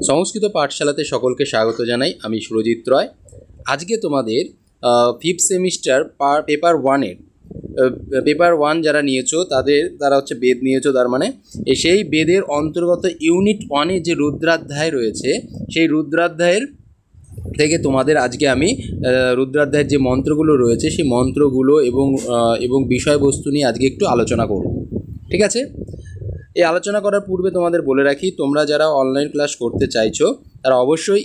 সংস্কৃত পাঠশালাতে সকলকে স্বাগত জানাই। আমি সুরজিৎ রয়। আজকে তোমাদের ফিফথ সেমিস্টার পেপার ওয়ান যারা নিয়েছো তারা হচ্ছে বেদ নিয়েছো, তার মানে সেই বেদের অন্তর্গত ইউনিট 1-এ যে রুদ্রাধ্যায় রয়েছে সেই রুদ্রাধ্যায়ের থেকে তোমাদের আজকে আমি রুদ্রাধ্যায়ের যে মন্ত্রগুলো রয়েছে সেই মন্ত্রগুলো এবং বিষয়বস্তু নিয়ে আজকে একটু আলোচনা করব। ঠিক আছে? এই আলোচনা করার পূর্বে তোমাদের বলে রাখি, তোমরা যারা অনলাইন ক্লাস করতে চাইছো তারা অবশ্যই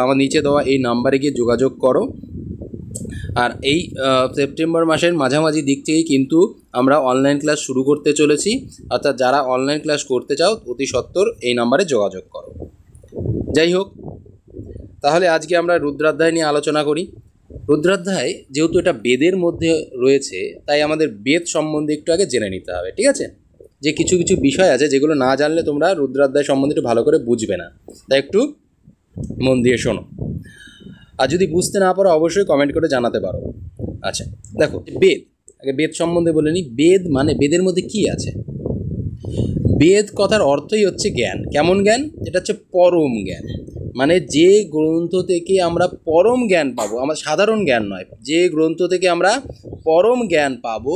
আমার নিচে দেওয়া এই নাম্বারে গিয়ে যোগাযোগ করো। আর এই সেপ্টেম্বর মাসের মাঝামাঝি দিক থেকেই কিন্তু আমরা অনলাইন ক্লাস শুরু করতে চলেছি, অর্থাৎ যারা অনলাইন ক্লাস করতে চাও অতি সত্বর এই নাম্বারে যোগাযোগ করো। যাই হোক, তাহলে আজকে আমরা রুদ্রাধ্যায় নিয়ে আলোচনা করি। রুদ্রাধ্যায় যেহেতু এটা বেদের মধ্যে রয়েছে, তাই আমাদের বেদ সম্বন্ধে একটু আগে জেনে নিতে হবে। ঠিক আছে? যে কিছু কিছু বিষয় আছে যেগুলো না জানলে তোমরা রুদ্রাধ্যায় সম্বন্ধে একটু ভালো করে বুঝবে না, তাই একটু মন দিয়ে শোনো। আর যদি বুঝতে না পারো অবশ্যই কমেন্ট করে জানাতে পারো। আচ্ছা দেখো, বেদ সম্বন্ধে বলে নিই। বেদ মানে বেদের মধ্যে কি আছে? বেদ কথার অর্থই হচ্ছে জ্ঞান। কেমন জ্ঞান? এটা হচ্ছে পরম জ্ঞান। মানে যে গ্রন্থ থেকে আমরা পরম জ্ঞান পাবো, আমার সাধারণ জ্ঞান নয়, যে গ্রন্থ থেকে আমরা পরম জ্ঞান পাবো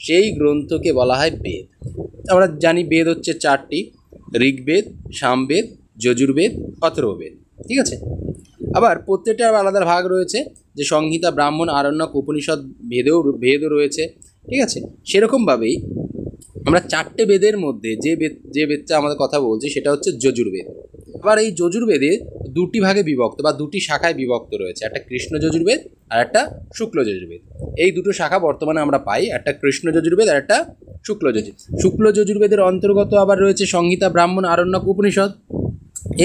সেই গ্রন্থকে বলা হয় বেদ। আমরা জানি বেদ হচ্ছে 4টি: ঋগ্বেদ, সামবেদ, যজুর্বেদ, অথর্ববেদ। ঠিক আছে? আবার প্রত্যেকটার আলাদা ভাগ রয়েছে, যে সংহিতা, ব্রাহ্মণ, আরণ্যক, উপনিষদ ভেদও রয়েছে। ঠিক আছে? সেরকমভাবেই আমরা 4টে বেদের মধ্যে যে বেদটা আমাদের কথা বলছি সেটা হচ্ছে যজুর্বেদ। আবার এই যজুর্বেদে 2টি ভাগে বিভক্ত বা 2টি শাখায় বিভক্ত রয়েছে, একটা কৃষ্ণ যজুর্বেদ আর একটা শুক্ল যজুর্বেদ। এই দুটো শাখা বর্তমানে আমরা পাই, একটা কৃষ্ণ যজুর্বেদ আর একটা শুক্ল যজুর্বেদের অন্তর্গত আবার রয়েছে সংহিতা, ব্রাহ্মণ, আরণ্যক, উপনিষদ।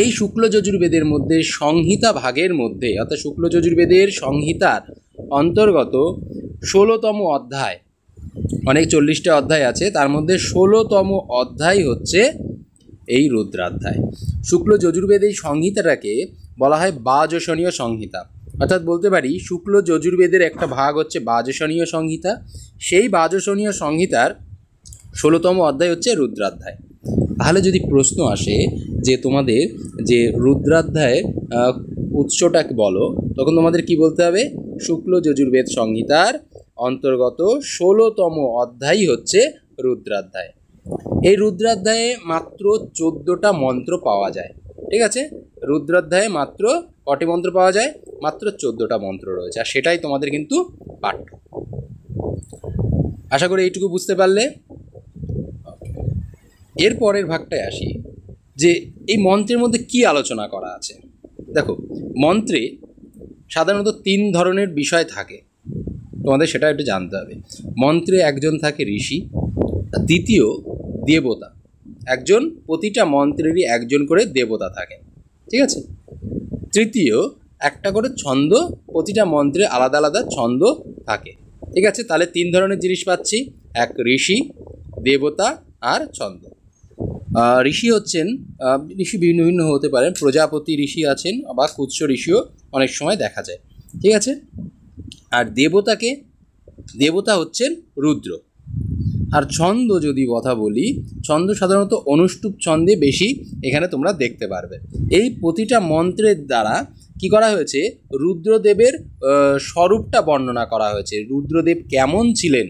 এই শুক্ল যজুর্বেদের মধ্যে সংহিতা ভাগের মধ্যে, অর্থাৎ শুক্ল যজুর্বেদের সংহিতার অন্তর্গত 16তম অধ্যায়, অনেক 40টা অধ্যায় আছে, তার মধ্যে 16তম অধ্যায় হচ্ছে এই রুদ্রাধ্যায়। শুক্ল যজুর্বেদ এই সংহিতাটাকে বলা হয় বাজসনীয় সংহিতা। অর্থাৎ বলতে পারি শুক্ল যজুর্বেদের একটা ভাগ হচ্ছে বাজসনীয় সংহিতা। সেই বাজসনীয় সংহিতার 16তম অধ্যায় হচ্ছে রুদ্রাধ্যায়। তাহলে যদি প্রশ্ন আসে যে তোমাদের যে রুদ্রাধ্যায়ের উৎসটাকে বলো, তখন তোমাদের কি বলতে হবে? শুক্ল যজুর্বেদ সংহিতার অন্তর্গত 16তম অধ্যায় হচ্ছে রুদ্রাধ্যায়। এই রুদ্রাধ্যায়ে মাত্র 14টা মন্ত্র পাওয়া যায়। ঠিক আছে? রুদ্রাধ্যায়ে মাত্র কটি মন্ত্র পাওয়া যায়? মাত্র 14টা মন্ত্র রয়েছে, আর সেটাই তোমাদের কিন্তু পাঠ্য। আশা করি এইটুকু বুঝতে পারলে। এর পরের ভাগটায় আসি, যে এই মন্ত্রের মধ্যে কি আলোচনা করা আছে। দেখো, মন্ত্রে সাধারণত 3 ধরনের বিষয় থাকে, তোমাদের সেটা একটু জানতে হবে। মন্ত্রে একজন থাকে ঋষি, দ্বিতীয় দেবতা, প্রতিটা মন্ত্রেরই একজন করে দেবতা থাকেন। ঠিক আছে? তৃতীয় একটা করে ছন্দ, প্রতিটা মন্ত্রে আলাদা আলাদা ছন্দ থাকে। ঠিক আছে? তাহলে 3 ধরনের জিনিস পাচ্ছি, এক ঋষি, দেবতা আর ছন্দ। ঋষি ভিন্ন ভিন্ন হতে পারেন। প্রজাপতি ঋষি আছেন বা কুৎস ঋষিও অনেক সময় দেখা যায়। ঠিক আছে? আর দেবতা হচ্ছেন রুদ্র। আর ছন্দ যদি কথা বলি, ছন্দ সাধারণত অনুষ্টুপ ছন্দে বেশি এখানে তোমরা দেখতে পারবে। এই প্রতিটা মন্ত্রের দ্বারা কি করা হয়েছে? রুদ্রদেবের স্বরূপটা বর্ণনা করা হয়েছে। রুদ্রদেব কেমন ছিলেন,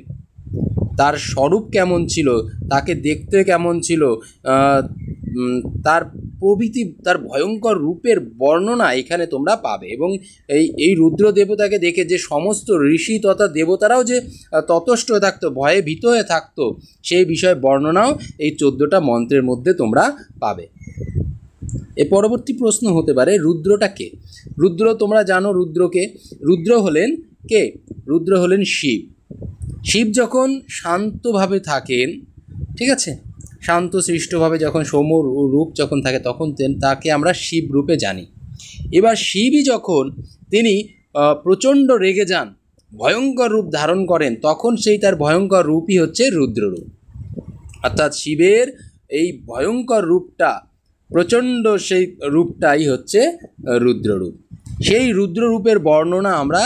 তার স্বরূপ কেমন ছিল, তাকে দেখতে কেমন ছিল, তার প্রভৃতি, তার ভয়ঙ্কর রূপের বর্ণনা এখানে তোমরা পাবে। এবং এই রুদ্র দেবতাকে দেখে যে সমস্ত ঋষি তথা দেবতারাও যে ততষ্ট হয়ে থাকতো, ভয়ে ভীত হয়ে থাকতো, সেই বিষয়ে বর্ণনাও এই 14টা মন্ত্রের মধ্যে তোমরা পাবে। এর পরবর্তী প্রশ্ন হতে পারে, রুদ্রটা কে? রুদ্র তোমরা জানো রুদ্রকে। রুদ্র হলেন শিব। শিব যখন শান্তভাবে থাকেন, ঠিক আছে, শান্ত সৃষ্টভাবে যখন সৌম্য রূপ যখন থাকে, তখন তাকে আমরা শিব রূপে জানি। এবার শিবই যখন তিনি প্রচণ্ড রেগে যান, ভয়ঙ্কর রূপ ধারণ করেন, তখন তার ভয়ঙ্কর রূপই হচ্ছে রুদ্ররূপ। অর্থাৎ শিবের এই ভয়ঙ্কর রূপটা, প্রচণ্ড সেই রূপটাই হচ্ছে রুদ্ররূপ। সেই রুদ্ররূপের বর্ণনা আমরা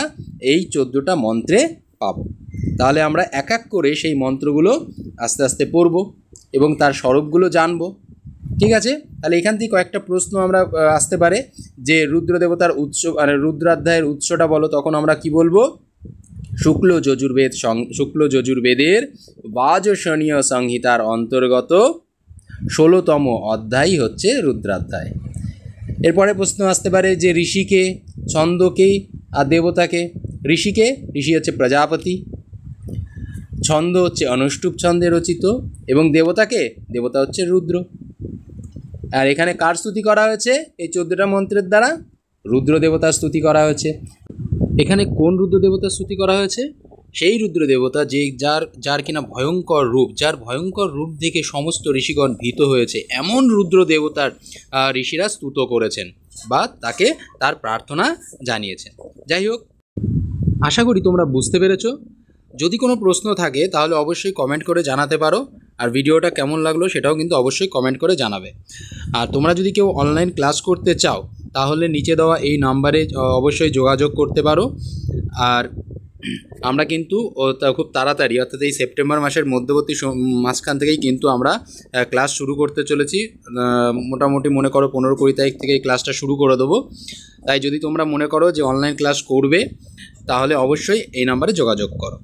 এই 14টা মন্ত্রে পাব। তাহলে আমরা এক এক করে সেই মন্ত্রগুলো আস্তে আস্তে পড়ব এবং তার স্বরূপগুলো জানব। ঠিক আছে, তাহলে এখান থেকে কয়েকটা প্রশ্ন আমরা আসতে পারে যে রুদ্র দেবতার উৎস মানে রুদ্রাধ্যায়ের উৎসটা বলো, তখন আমরা কি বলবো? শুক্ল যজুর্বেদের বাজসনীয় সংহিতার অন্তর্গত 16তম অধ্যায় হচ্ছে রুদ্রাধ্যায়। এরপরে প্রশ্ন আসতে পারে যে ঋষিকে, ছন্দকে আর দেবতাকে। ঋষি হচ্ছে প্রজাপতি, ছন্দ হচ্ছে অনুষ্টুপ ছন্দে রচিত, এবং দেবতা হচ্ছে রুদ্র। আর এখানে কার স্তুতি করা হয়েছে? এই 14টা মন্ত্রের দ্বারা রুদ্র দেবতার স্তুতি করা হয়েছে। এখানে কোন রুদ্র দেবতার স্তুতি করা হয়েছে? সেই রুদ্র দেবতা যার কিনা ভয়ঙ্কর রূপ, যার ভয়ঙ্কর রূপ দেখে সমস্ত ঋষিগণ ভীত হয়েছে, এমন রুদ্র দেবতার ঋষিরা স্তুত করেছেন বা তাকে তার প্রার্থনা জানিয়েছেন। যাই হোক, আশা করি তোমরা বুঝতে পেরেছো। যদি কোনো প্রশ্ন থাকে তাহলে অবশ্যই কমেন্ট করে জানাতে পারো, আর ভিডিওটা কেমন লাগলো সেটাও কিন্তু অবশ্যই কমেন্ট করে জানাবে। আর তোমরা যদি কেউ অনলাইন ক্লাস করতে চাও তাহলে নিচে দেওয়া এই নাম্বারে অবশ্যই যোগাযোগ করতে পারো। আর আমরা কিন্তু খুব তাড়াতাড়ি, অর্থাৎ এই সেপ্টেম্বর মাসের মধ্যবর্তী মাঝখান থেকেই কিন্তু আমরা ক্লাস শুরু করতে চলেছি। মোটামুটি মনে করো 15-20 তারিখ থেকে এই ক্লাসটা শুরু করে দেবো। তাই যদি তোমরা মনে করো যে অনলাইন ক্লাস করবে তাহলে অবশ্যই এই নাম্বারে যোগাযোগ করো।